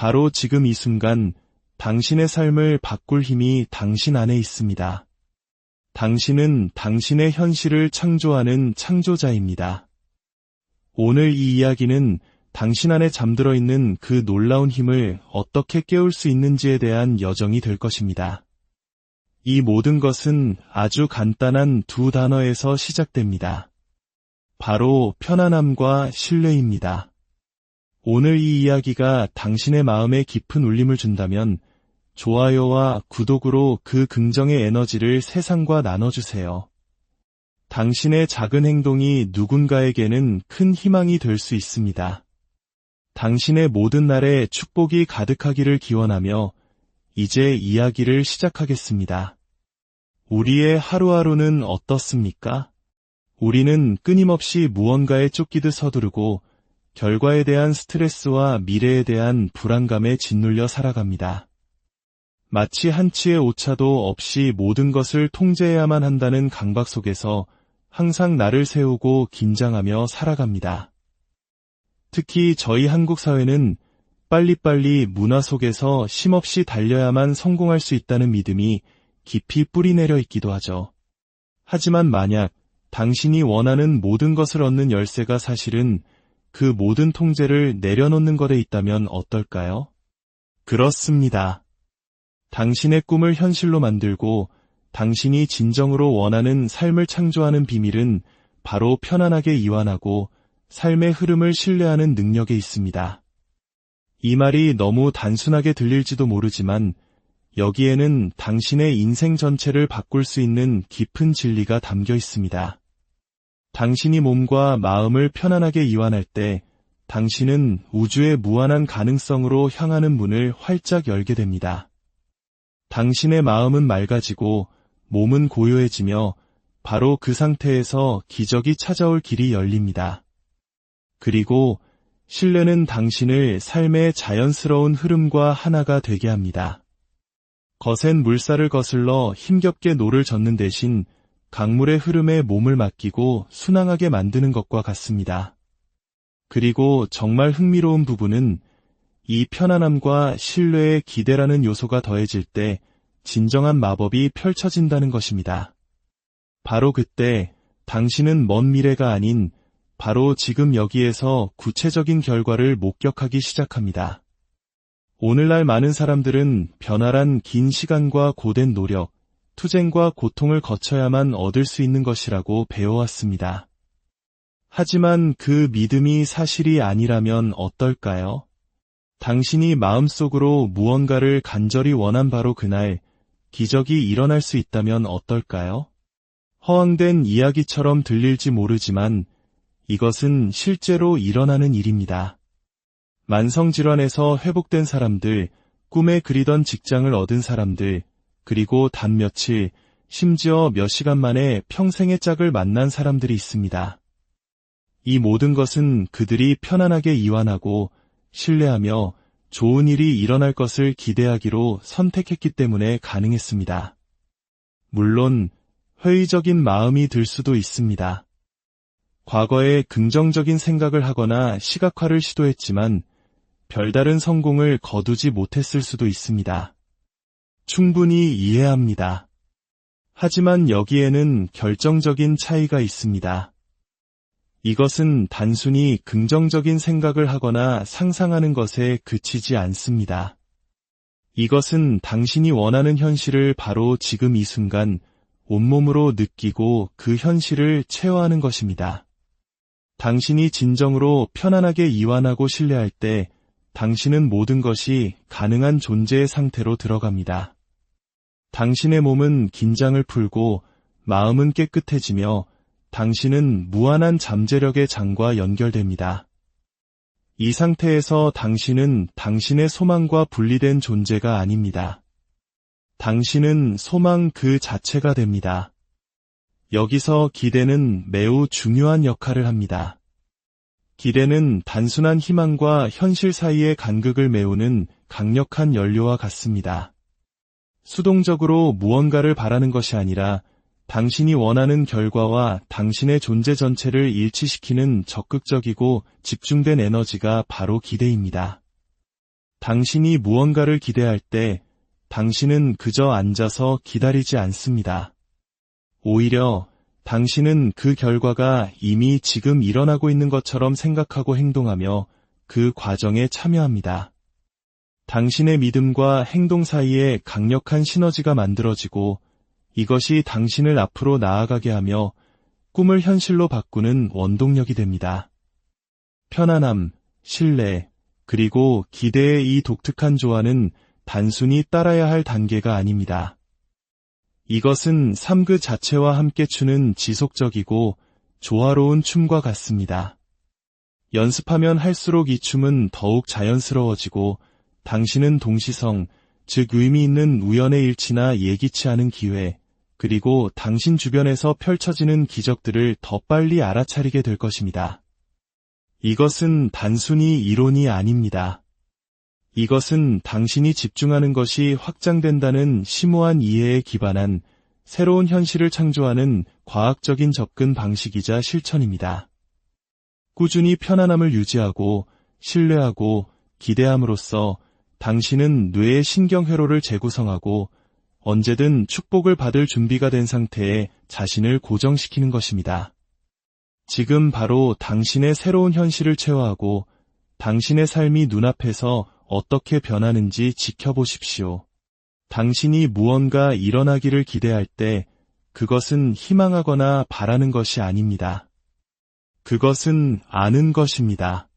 바로 지금 이 순간 당신의 삶을 바꿀 힘이 당신 안에 있습니다. 당신은 당신의 현실을 창조하는 창조자입니다. 오늘 이 이야기는 당신 안에 잠들어 있는 그 놀라운 힘을 어떻게 깨울 수 있는지에 대한 여정이 될 것입니다. 이 모든 것은 아주 간단한 두 단어에서 시작됩니다. 바로 편안함과 신뢰입니다. 오늘 이 이야기가 당신의 마음에 깊은 울림을 준다면 좋아요와 구독으로 그 긍정의 에너지를 세상과 나눠주세요. 당신의 작은 행동이 누군가에게는 큰 희망이 될 수 있습니다. 당신의 모든 날에 축복이 가득하기를 기원하며 이제 이야기를 시작하겠습니다. 우리의 하루하루는 어떻습니까? 우리는 끊임없이 무언가에 쫓기듯 서두르고 결과에 대한 스트레스와 미래에 대한 불안감에 짓눌려 살아갑니다. 마치 한치의 오차도 없이 모든 것을 통제해야만 한다는 강박 속에서 항상 나를 세우고 긴장하며 살아갑니다. 특히 저희 한국 사회는 빨리빨리 문화 속에서 쉼없이 달려야만 성공할 수 있다는 믿음이 깊이 뿌리내려 있기도 하죠. 하지만 만약 당신이 원하는 모든 것을 얻는 열쇠가 사실은 그 모든 통제를 내려놓는 것에 있다면 어떨까요? 그렇습니다. 당신의 꿈을 현실로 만들고 당신이 진정으로 원하는 삶을 창조하는 비밀은 바로 편안하게 이완하고 삶의 흐름을 신뢰하는 능력에 있습니다. 이 말이 너무 단순하게 들릴지도 모르지만 여기에는 당신의 인생 전체를 바꿀 수 있는 깊은 진리가 담겨 있습니다. 당신이 몸과 마음을 편안하게 이완할 때 당신은 우주의 무한한 가능성으로 향하는 문을 활짝 열게 됩니다. 당신의 마음은 맑아지고 몸은 고요해지며 바로 그 상태에서 기적이 찾아올 길이 열립니다. 그리고 신뢰는 당신을 삶의 자연스러운 흐름과 하나가 되게 합니다. 거센 물살을 거슬러 힘겹게 노를 젓는 대신 강물의 흐름에 몸을 맡기고 순항하게 만드는 것과 같습니다. 그리고 정말 흥미로운 부분은 이 편안함과 신뢰의 기대라는 요소가 더해질 때 진정한 마법이 펼쳐진다는 것입니다. 바로 그때 당신은 먼 미래가 아닌 바로 지금 여기에서 구체적인 결과를 목격하기 시작합니다. 오늘날 많은 사람들은 변화란 긴 시간과 고된 노력, 투쟁과 고통을 거쳐야만 얻을 수 있는 것이라고 배워왔습니다. 하지만 그 믿음이 사실이 아니라면 어떨까요? 당신이 마음속으로 무언가를 간절히 원한 바로 그날 기적이 일어날 수 있다면 어떨까요? 허황된 이야기처럼 들릴지 모르지만 이것은 실제로 일어나는 일입니다. 만성질환에서 회복된 사람들, 꿈에 그리던 직장을 얻은 사람들, 그리고 단 며칠, 심지어 몇 시간 만에 평생의 짝을 만난 사람들이 있습니다. 이 모든 것은 그들이 편안하게 이완하고 신뢰하며 좋은 일이 일어날 것을 기대하기로 선택했기 때문에 가능했습니다. 물론 회의적인 마음이 들 수도 있습니다. 과거에 긍정적인 생각을 하거나 시각화를 시도했지만 별다른 성공을 거두지 못했을 수도 있습니다. 충분히 이해합니다. 하지만 여기에는 결정적인 차이가 있습니다. 이것은 단순히 긍정적인 생각을 하거나 상상하는 것에 그치지 않습니다. 이것은 당신이 원하는 현실을 바로 지금 이 순간 온몸으로 느끼고 그 현실을 체화하는 것입니다. 당신이 진정으로 편안하게 이완하고 신뢰할 때 당신은 모든 것이 가능한 존재의 상태로 들어갑니다. 당신의 몸은 긴장을 풀고 마음은 깨끗해지며 당신은 무한한 잠재력의 장과 연결됩니다. 이 상태에서 당신은 당신의 소망과 분리된 존재가 아닙니다. 당신은 소망 그 자체가 됩니다. 여기서 기대는 매우 중요한 역할을 합니다. 기대는 단순한 희망과 현실 사이의 간극을 메우는 강력한 연료와 같습니다. 수동적으로 무언가를 바라는 것이 아니라 당신이 원하는 결과와 당신의 존재 전체를 일치시키는 적극적이고 집중된 에너지가 바로 기대입니다. 당신이 무언가를 기대할 때 당신은 그저 앉아서 기다리지 않습니다. 오히려 당신은 그 결과가 이미 지금 일어나고 있는 것처럼 생각하고 행동하며 그 과정에 참여합니다. 당신의 믿음과 행동 사이에 강력한 시너지가 만들어지고 이것이 당신을 앞으로 나아가게 하며 꿈을 현실로 바꾸는 원동력이 됩니다. 편안함, 신뢰, 그리고 기대의 이 독특한 조화는 단순히 따라야 할 단계가 아닙니다. 이것은 삶 그 자체와 함께 추는 지속적이고 조화로운 춤과 같습니다. 연습하면 할수록 이 춤은 더욱 자연스러워지고 당신은 동시성, 즉 의미 있는 우연의 일치나 예기치 않은 기회, 그리고 당신 주변에서 펼쳐지는 기적들을 더 빨리 알아차리게 될 것입니다. 이것은 단순히 이론이 아닙니다. 이것은 당신이 집중하는 것이 확장된다는 심오한 이해에 기반한 새로운 현실을 창조하는 과학적인 접근 방식이자 실천입니다. 꾸준히 편안함을 유지하고 신뢰하고 기대함으로써 당신은 뇌의 신경회로를 재구성하고 언제든 축복을 받을 준비가 된 상태에 자신을 고정시키는 것입니다. 지금 바로 당신의 새로운 현실을 체화하고 당신의 삶이 눈앞에서 어떻게 변하는지 지켜보십시오. 당신이 무언가 일어나기를 기대할 때 그것은 희망하거나 바라는 것이 아닙니다. 그것은 아는 것입니다.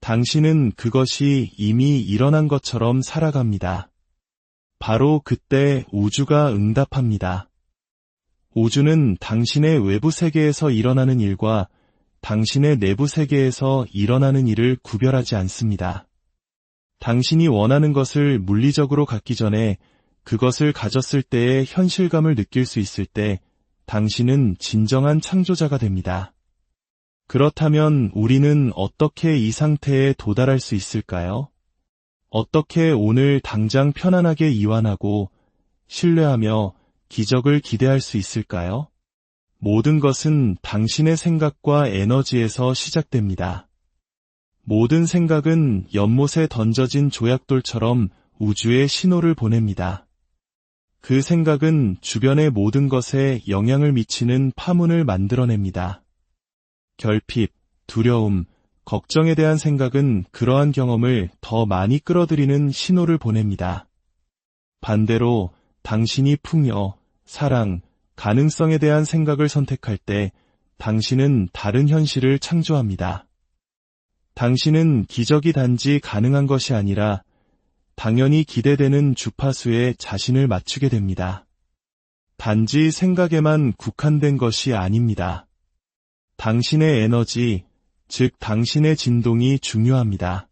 당신은 그것이 이미 일어난 것처럼 살아갑니다. 바로 그때 우주가 응답합니다. 우주는 당신의 외부 세계에서 일어나는 일과 당신의 내부 세계에서 일어나는 일을 구별하지 않습니다. 당신이 원하는 것을 물리적으로 갖기 전에 그것을 가졌을 때의 현실감을 느낄 수 있을 때 당신은 진정한 창조자가 됩니다. 그렇다면 우리는 어떻게 이 상태에 도달할 수 있을까요? 어떻게 오늘 당장 편안하게 이완하고 신뢰하며 기적을 기대할 수 있을까요? 모든 것은 당신의 생각과 에너지에서 시작됩니다. 모든 생각은 연못에 던져진 조약돌처럼 우주에 신호를 보냅니다. 그 생각은 주변의 모든 것에 영향을 미치는 파문을 만들어냅니다. 결핍, 두려움, 걱정에 대한 생각은 그러한 경험을 더 많이 끌어들이는 신호를 보냅니다. 반대로 당신이 풍요, 사랑, 가능성에 대한 생각을 선택할 때 당신은 다른 현실을 창조합니다. 당신은 기적이 단지 가능한 것이 아니라 당연히 기대되는 주파수에 자신을 맞추게 됩니다. 단지 생각에만 국한된 것이 아닙니다. 당신의 에너지, 즉 당신의 진동이 중요합니다.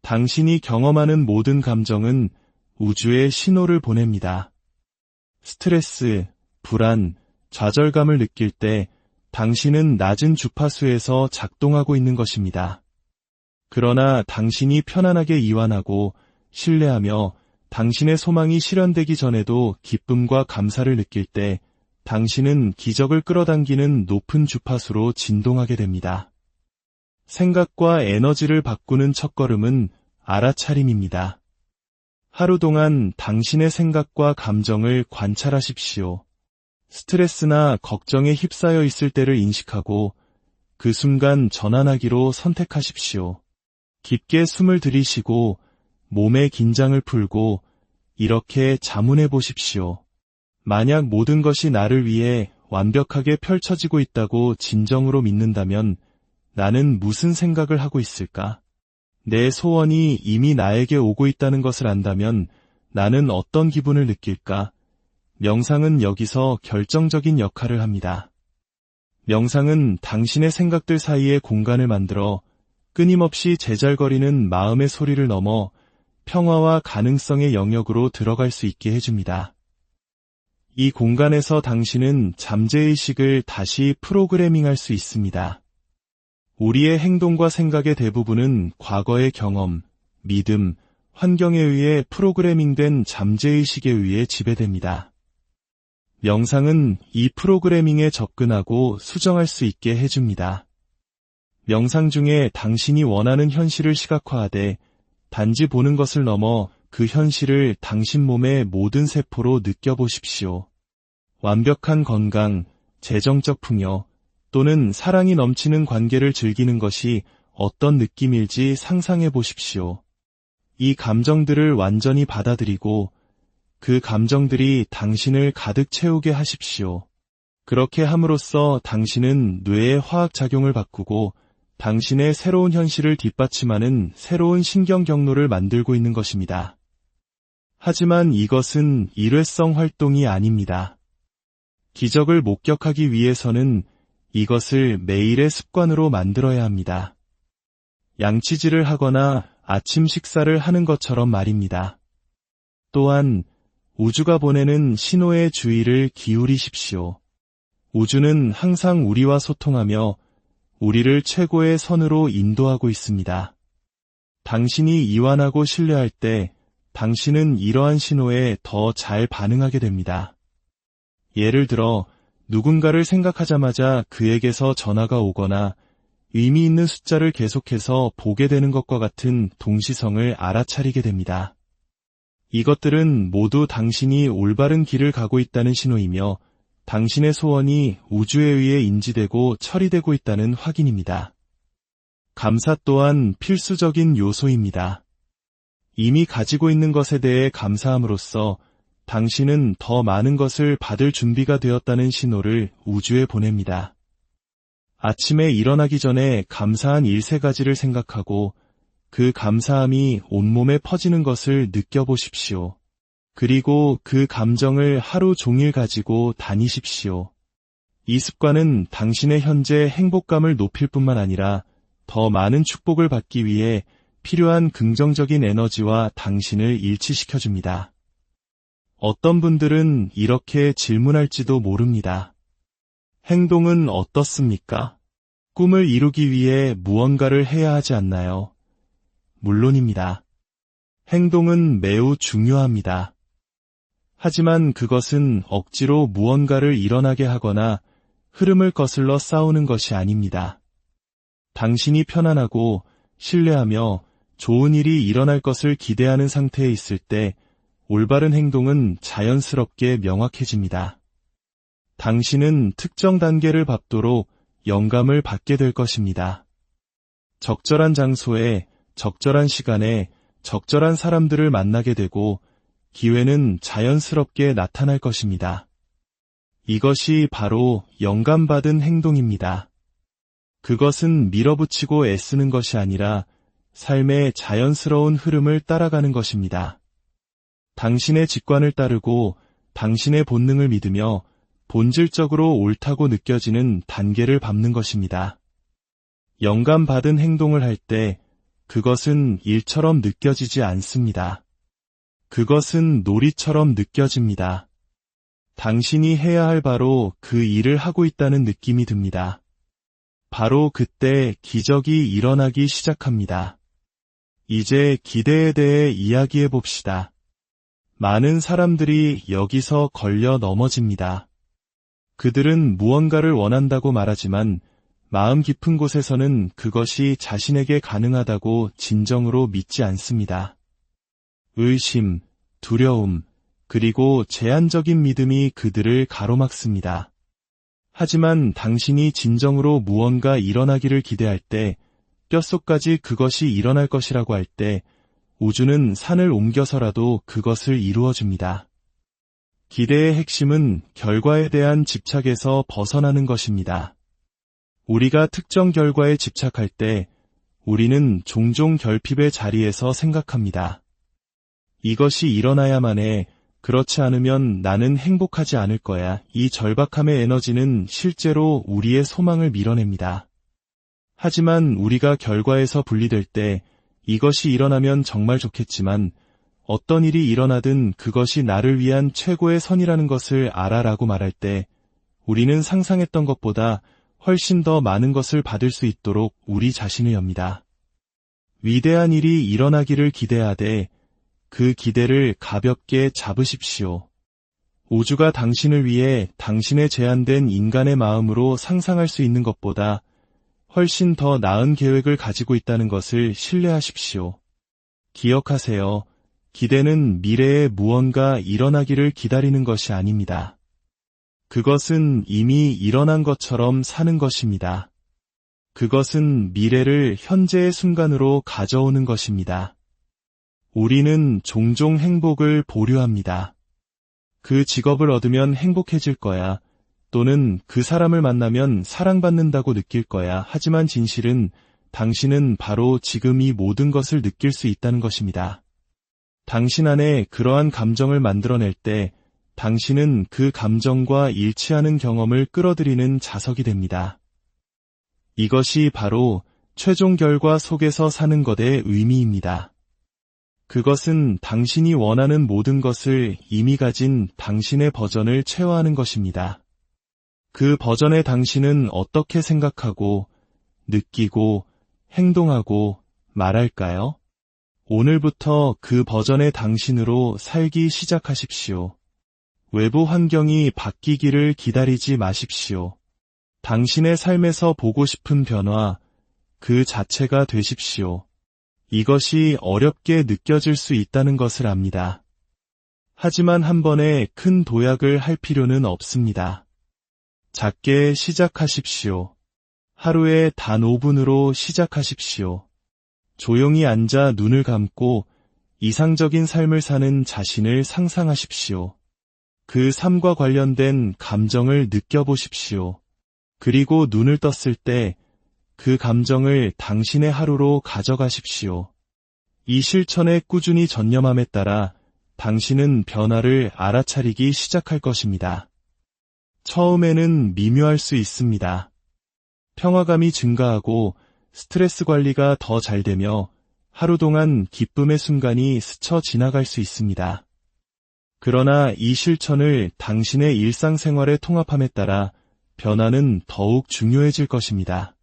당신이 경험하는 모든 감정은 우주에 신호를 보냅니다. 스트레스, 불안, 좌절감을 느낄 때 당신은 낮은 주파수에서 작동하고 있는 것입니다. 그러나 당신이 편안하게 이완하고 신뢰하며 당신의 소망이 실현되기 전에도 기쁨과 감사를 느낄 때 당신은 기적을 끌어당기는 높은 주파수로 진동하게 됩니다. 생각과 에너지를 바꾸는 첫걸음은 알아차림입니다. 하루 동안 당신의 생각과 감정을 관찰하십시오. 스트레스나 걱정에 휩싸여 있을 때를 인식하고 그 순간 전환하기로 선택하십시오. 깊게 숨을 들이쉬고 몸의 긴장을 풀고 이렇게 자문해 보십시오. 만약 모든 것이 나를 위해 완벽하게 펼쳐지고 있다고 진정으로 믿는다면 나는 무슨 생각을 하고 있을까? 내 소원이 이미 나에게 오고 있다는 것을 안다면 나는 어떤 기분을 느낄까? 명상은 여기서 결정적인 역할을 합니다. 명상은 당신의 생각들 사이에 공간을 만들어 끊임없이 제잘거리는 마음의 소리를 넘어 평화와 가능성의 영역으로 들어갈 수 있게 해줍니다. 이 공간에서 당신은 잠재의식을 다시 프로그래밍할 수 있습니다. 우리의 행동과 생각의 대부분은 과거의 경험, 믿음, 환경에 의해 프로그래밍된 잠재의식에 의해 지배됩니다. 명상은 이 프로그래밍에 접근하고 수정할 수 있게 해줍니다. 명상 중에 당신이 원하는 현실을 시각화하되 단지 보는 것을 넘어 그 현실을 당신 몸의 모든 세포로 느껴보십시오. 완벽한 건강, 재정적 풍요, 또는 사랑이 넘치는 관계를 즐기는 것이 어떤 느낌일지 상상해 보십시오. 이 감정들을 완전히 받아들이고 그 감정들이 당신을 가득 채우게 하십시오. 그렇게 함으로써 당신은 뇌의 화학작용을 바꾸고 당신의 새로운 현실을 뒷받침하는 새로운 신경 경로를 만들고 있는 것입니다. 하지만 이것은 일회성 활동이 아닙니다. 기적을 목격하기 위해서는 이것을 매일의 습관으로 만들어야 합니다. 양치질을 하거나 아침 식사를 하는 것처럼 말입니다. 또한 우주가 보내는 신호에 주의를 기울이십시오. 우주는 항상 우리와 소통하며 우리를 최고의 선으로 인도하고 있습니다. 당신이 이완하고 신뢰할 때 당신은 이러한 신호에 더 잘 반응하게 됩니다. 예를 들어 누군가를 생각하자마자 그에게서 전화가 오거나 의미 있는 숫자를 계속해서 보게 되는 것과 같은 동시성을 알아차리게 됩니다. 이것들은 모두 당신이 올바른 길을 가고 있다는 신호이며 당신의 소원이 우주에 의해 인지되고 처리되고 있다는 확인입니다. 감사 또한 필수적인 요소입니다. 이미 가지고 있는 것에 대해 감사함으로써 당신은 더 많은 것을 받을 준비가 되었다는 신호를 우주에 보냅니다. 아침에 일어나기 전에 감사한 일세 가지를 생각하고 그 감사함이 온몸에 퍼지는 것을 느껴보십시오. 그리고 그 감정을 하루 종일 가지고 다니십시오. 이 습관은 당신의 현재 행복감을 높일 뿐만 아니라 더 많은 축복을 받기 위해 필요한 긍정적인 에너지와 당신을 일치시켜줍니다. 어떤 분들은 이렇게 질문할지도 모릅니다. 행동은 어떻습니까? 꿈을 이루기 위해 무언가를 해야 하지 않나요? 물론입니다. 행동은 매우 중요합니다. 하지만 그것은 억지로 무언가를 일어나게 하거나 흐름을 거슬러 싸우는 것이 아닙니다. 당신이 편안하고 신뢰하며 좋은 일이 일어날 것을 기대하는 상태에 있을 때 올바른 행동은 자연스럽게 명확해집니다. 당신은 특정 단계를 밟도록 영감을 받게 될 것입니다. 적절한 장소에, 적절한 시간에, 적절한 사람들을 만나게 되고 기회는 자연스럽게 나타날 것입니다. 이것이 바로 영감받은 행동입니다. 그것은 밀어붙이고 애쓰는 것이 아니라 삶의 자연스러운 흐름을 따라가는 것입니다. 당신의 직관을 따르고 당신의 본능을 믿으며 본질적으로 옳다고 느껴지는 단계를 밟는 것입니다. 영감받은 행동을 할 때 그것은 일처럼 느껴지지 않습니다. 그것은 놀이처럼 느껴집니다. 당신이 해야 할 바로 그 일을 하고 있다는 느낌이 듭니다. 바로 그때 기적이 일어나기 시작합니다. 이제 기대에 대해 이야기해 봅시다. 많은 사람들이 여기서 걸려 넘어집니다. 그들은 무언가를 원한다고 말하지만 마음 깊은 곳에서는 그것이 자신에게 가능하다고 진정으로 믿지 않습니다. 의심, 두려움, 그리고 제한적인 믿음이 그들을 가로막습니다. 하지만 당신이 진정으로 무언가 일어나기를 기대할 때, 뼛속까지 그것이 일어날 것이라고 할 때, 우주는 산을 옮겨서라도 그것을 이루어줍니다. 기대의 핵심은 결과에 대한 집착에서 벗어나는 것입니다. 우리가 특정 결과에 집착할 때 우리는 종종 결핍의 자리에서 생각합니다. 이것이 일어나야만 해. 그렇지 않으면 나는 행복하지 않을 거야. 이 절박함의 에너지는 실제로 우리의 소망을 밀어냅니다. 하지만 우리가 결과에서 분리될 때 이것이 일어나면 정말 좋겠지만 어떤 일이 일어나든 그것이 나를 위한 최고의 선이라는 것을 알아라고 말할 때 우리는 상상했던 것보다 훨씬 더 많은 것을 받을 수 있도록 우리 자신을 엽니다. 위대한 일이 일어나기를 기대하되 그 기대를 가볍게 잡으십시오. 우주가 당신을 위해 당신의 제한된 인간의 마음으로 상상할 수 있는 것보다 훨씬 더 나은 계획을 가지고 있다는 것을 신뢰하십시오. 기억하세요. 기대는 미래에 무언가 일어나기를 기다리는 것이 아닙니다. 그것은 이미 일어난 것처럼 사는 것입니다. 그것은 미래를 현재의 순간으로 가져오는 것입니다. 우리는 종종 행복을 보류합니다. 그 직업을 얻으면 행복해질 거야. 또는 그 사람을 만나면 사랑받는다고 느낄 거야. 하지만 진실은 당신은 바로 지금 이 모든 것을 느낄 수 있다는 것입니다. 당신 안에 그러한 감정을 만들어낼 때 당신은 그 감정과 일치하는 경험을 끌어들이는 자석이 됩니다. 이것이 바로 최종 결과 속에서 사는 것의 의미입니다. 그것은 당신이 원하는 모든 것을 이미 가진 당신의 버전을 체화하는 것입니다. 그 버전의 당신은 어떻게 생각하고, 느끼고, 행동하고, 말할까요? 오늘부터 그 버전의 당신으로 살기 시작하십시오. 외부 환경이 바뀌기를 기다리지 마십시오. 당신의 삶에서 보고 싶은 변화, 그 자체가 되십시오. 이것이 어렵게 느껴질 수 있다는 것을 압니다. 하지만 한 번에 큰 도약을 할 필요는 없습니다. 작게 시작하십시오. 하루에 단 5분으로 시작하십시오. 조용히 앉아 눈을 감고 이상적인 삶을 사는 자신을 상상하십시오. 그 삶과 관련된 감정을 느껴보십시오. 그리고 눈을 떴을 때 그 감정을 당신의 하루로 가져가십시오. 이 실천에 꾸준히 전념함에 따라 당신은 변화를 알아차리기 시작할 것입니다. 처음에는 미묘할 수 있습니다. 평화감이 증가하고 스트레스 관리가 더 잘 되며 하루 동안 기쁨의 순간이 스쳐 지나갈 수 있습니다. 그러나 이 실천을 당신의 일상생활에 통합함에 따라 변화는 더욱 중요해질 것입니다.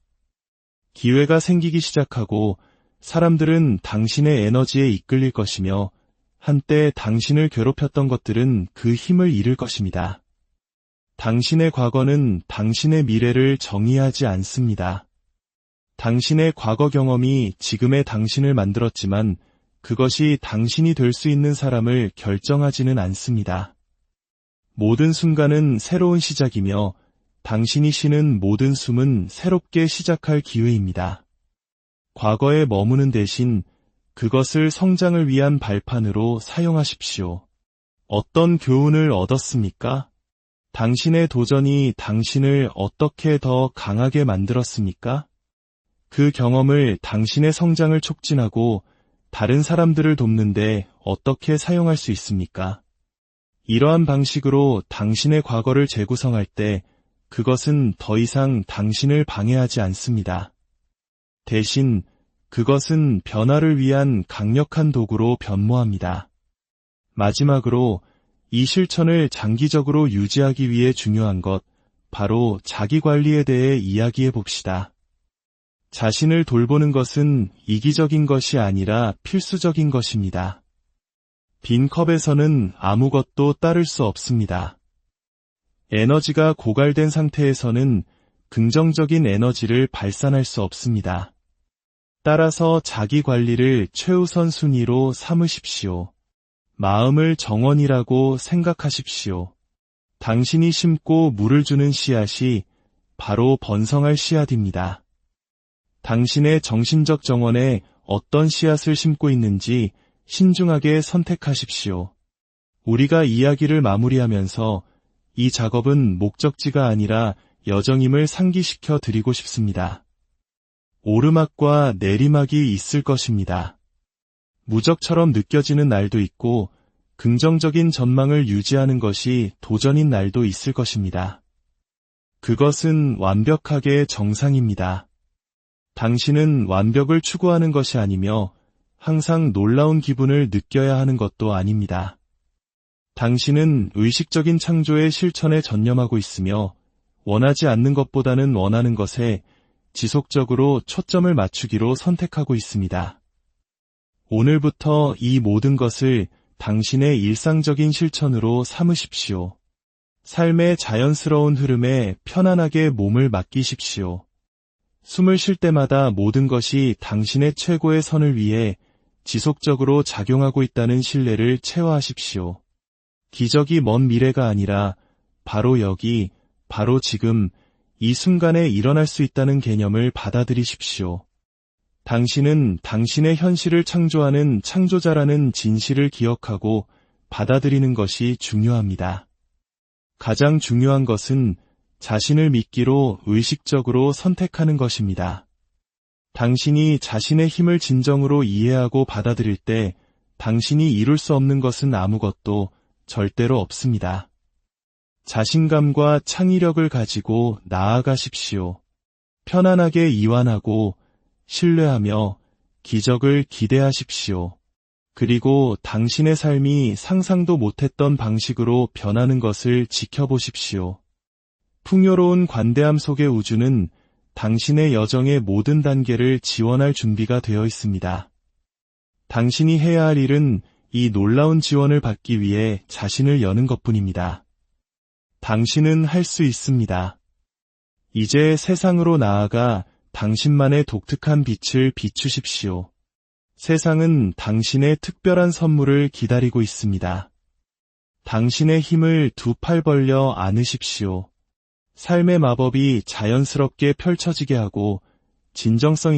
기회가 생기기 시작하고 사람들은 당신의 에너지에 이끌릴 것이며 한때 당신을 괴롭혔던 것들은 그 힘을 잃을 것입니다. 당신의 과거는 당신의 미래를 정의하지 않습니다. 당신의 과거 경험이 지금의 당신을 만들었지만 그것이 당신이 될 수 있는 사람을 결정하지는 않습니다. 모든 순간은 새로운 시작이며 당신이 쉬는 모든 숨은 새롭게 시작할 기회입니다. 과거에 머무는 대신 그것을 성장을 위한 발판으로 사용하십시오. 어떤 교훈을 얻었습니까? 당신의 도전이 당신을 어떻게 더 강하게 만들었습니까? 그 경험을 당신의 성장을 촉진하고 다른 사람들을 돕는데 어떻게 사용할 수 있습니까? 이러한 방식으로 당신의 과거를 재구성할 때 그것은 더 이상 당신을 방해하지 않습니다. 대신 그것은 변화를 위한 강력한 도구로 변모합니다. 마지막으로 이 실천을 장기적으로 유지하기 위해 중요한 것, 바로 자기관리에 대해 이야기해 봅시다. 자신을 돌보는 것은 이기적인 것이 아니라 필수적인 것입니다. 빈 컵에서는 아무것도 따를 수 없습니다. 에너지가 고갈된 상태에서는 긍정적인 에너지를 발산할 수 없습니다. 따라서 자기 관리를 최우선 순위로 삼으십시오. 마음을 정원이라고 생각하십시오. 당신이 심고 물을 주는 씨앗이 바로 번성할 씨앗입니다. 당신의 정신적 정원에 어떤 씨앗을 심고 있는지 신중하게 선택하십시오. 우리가 이야기를 마무리하면서 이 작업은 목적지가 아니라 여정임을 상기시켜 드리고 싶습니다. 오르막과 내리막이 있을 것입니다. 무적처럼 느껴지는 날도 있고 긍정적인 전망을 유지하는 것이 도전인 날도 있을 것입니다. 그것은 완벽하게 정상입니다. 당신은 완벽을 추구하는 것이 아니며 항상 놀라운 기분을 느껴야 하는 것도 아닙니다. 당신은 의식적인 창조의 실천에 전념하고 있으며 원하지 않는 것보다는 원하는 것에 지속적으로 초점을 맞추기로 선택하고 있습니다. 오늘부터 이 모든 것을 당신의 일상적인 실천으로 삼으십시오. 삶의 자연스러운 흐름에 편안하게 몸을 맡기십시오. 숨을 쉴 때마다 모든 것이 당신의 최고의 선을 위해 지속적으로 작용하고 있다는 신뢰를 체화하십시오. 기적이 먼 미래가 아니라 바로 여기, 바로 지금, 이 순간에 일어날 수 있다는 개념을 받아들이십시오. 당신은 당신의 현실을 창조하는 창조자라는 진실을 기억하고 받아들이는 것이 중요합니다. 가장 중요한 것은 자신을 믿기로 의식적으로 선택하는 것입니다. 당신이 자신의 힘을 진정으로 이해하고 받아들일 때 당신이 이룰 수 없는 것은 아무것도 절대로 없습니다. 자신감과 창의력을 가지고 나아가십시오. 편안하게 이완하고 신뢰하며 기적을 기대하십시오. 그리고 당신의 삶이 상상도 못했던 방식으로 변하는 것을 지켜보십시오. 풍요로운 관대함 속의 우주는 당신의 여정의 모든 단계를 지원할 준비가 되어 있습니다. 당신이 해야 할 일은 이 놀라운 지원을 받기 위해 자신을 여는 것뿐입니다. 당신은 할 수 있습니다. 이제 세상으로 나아가 당신만의 독특한 빛을 비추십시오. 세상은 당신의 특별한 선물을 기다리고 있습니다. 당신의 힘을 두 팔 벌려 안으십시오. 삶의 마법이 자연스럽게 펼쳐지게 하고 진정성